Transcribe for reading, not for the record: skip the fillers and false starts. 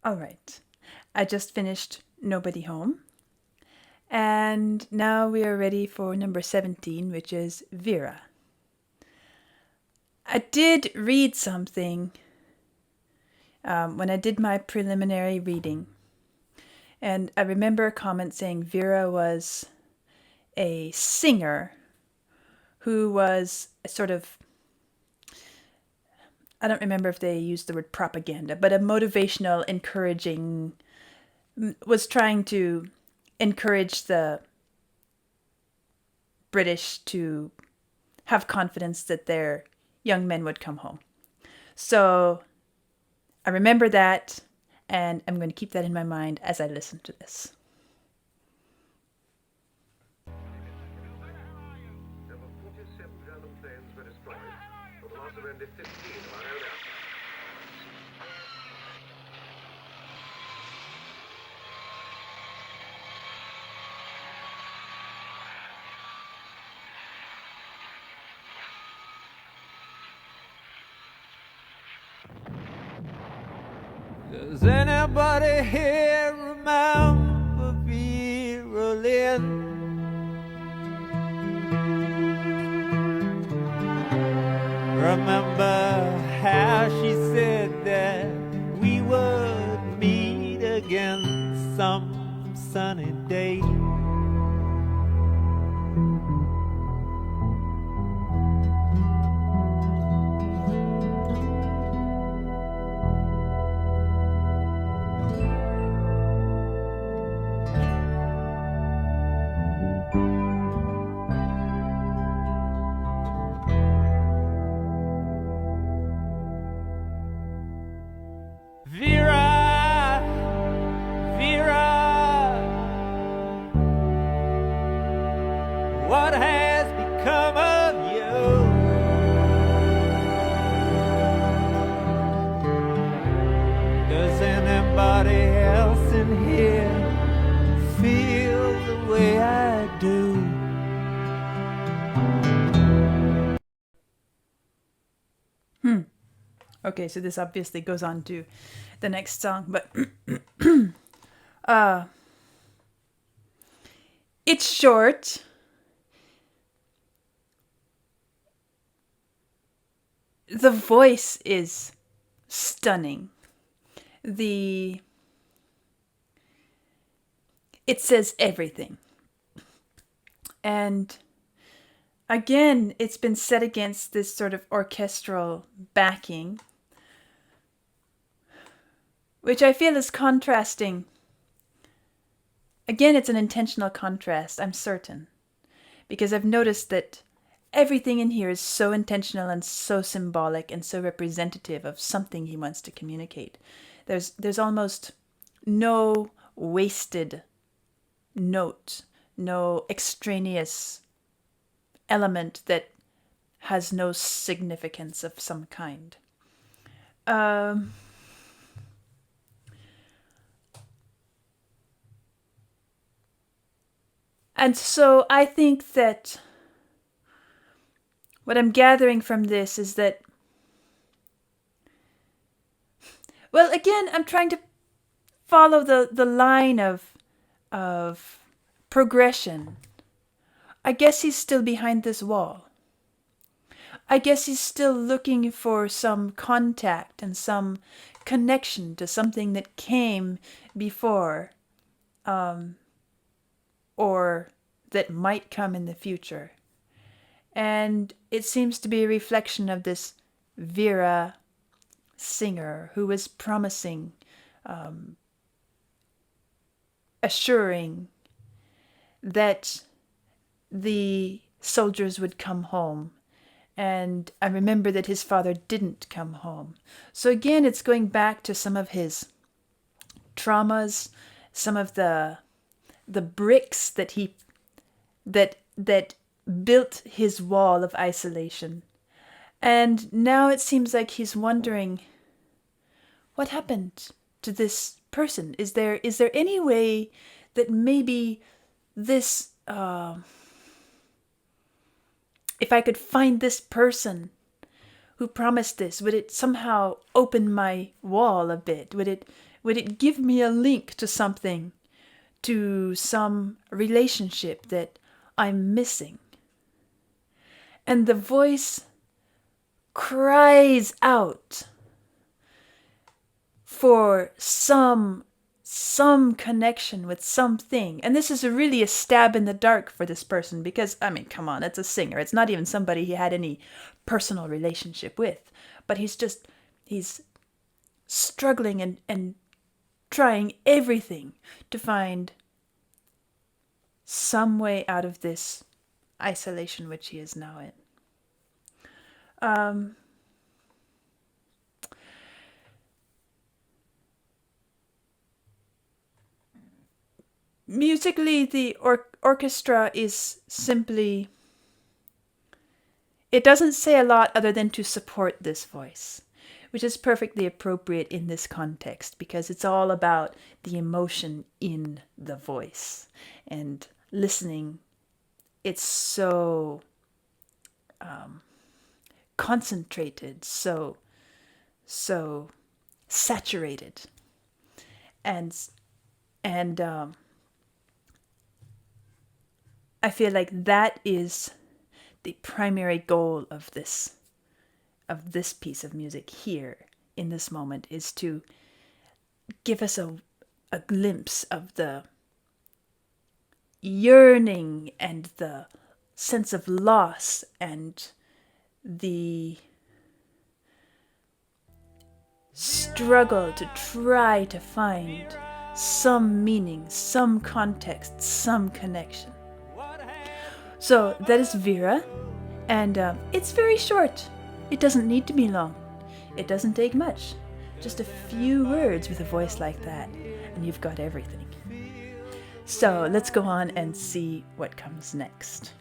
All right. I just finished Nobody Home. And now we are ready for number 17, which is Vera. I did read something when I did my preliminary reading. And I remember a comment saying Vera was a singer who was a sort of, I don't remember if they used the word propaganda, but a motivational, encouraging, was trying to encourage the British to have confidence that their young men would come home. So I remember that, and I'm going to keep that in my mind as I listen to this. Number 47 German planes were destroyed, for the loss of only 15 of our own aircraft. Does anybody here remember Vera Lynn? Remember how she said that we would meet again some sunny day? Vera, Vera, what has become of you? Does anybody else in here feel the way I do? Okay, so this obviously goes on to the next song, but it's short. The voice is stunning. It says everything. And again, it's been set against this sort of orchestral backing, which I feel is contrasting. Again, it's an intentional contrast, I'm certain, because I've noticed that everything in here is so intentional and so symbolic and so representative of something he wants to communicate. There's almost no wasted note, no extraneous element that has no significance of some kind. And so I think that what I'm gathering from this is that, well, again, I'm trying to follow the line of progression. I guess he's still behind this wall. I guess he's still looking for some contact and some connection to something that came before, or that might come in the future. And it seems to be a reflection of this Vera singer who is promising, assuring that the soldiers would come home. And I remember that his father didn't come home. So again, it's going back to some of his traumas, some of the bricks that built his wall of isolation. And now it seems like he's wondering, what happened to this person? Is there any way that maybe this, if I could find this person who promised this, would it somehow open my wall a bit? Would Would it give me a link to something, to some relationship that I'm missing? And the voice cries out for some connection with something. And this is really a stab in the dark for this person because, I mean, come on, it's a singer. It's not even somebody he had any personal relationship with. But he's struggling and trying everything to find some way out of this isolation which he is now in. Musically, the orchestra is simply... It doesn't say a lot other than to support this voice, which is perfectly appropriate in this context because it's all about the emotion in the voice. And listening, it's so concentrated, so saturated. And I feel like that is the primary goal of this piece of music here in this moment, is to give us a glimpse of the yearning and the sense of loss and the struggle to try to find some meaning, some context, some connection. So that is Vera, and it's very short. It doesn't need to be long. It doesn't take much. Just a few words with a voice like that, and you've got everything. So let's go on and see what comes next.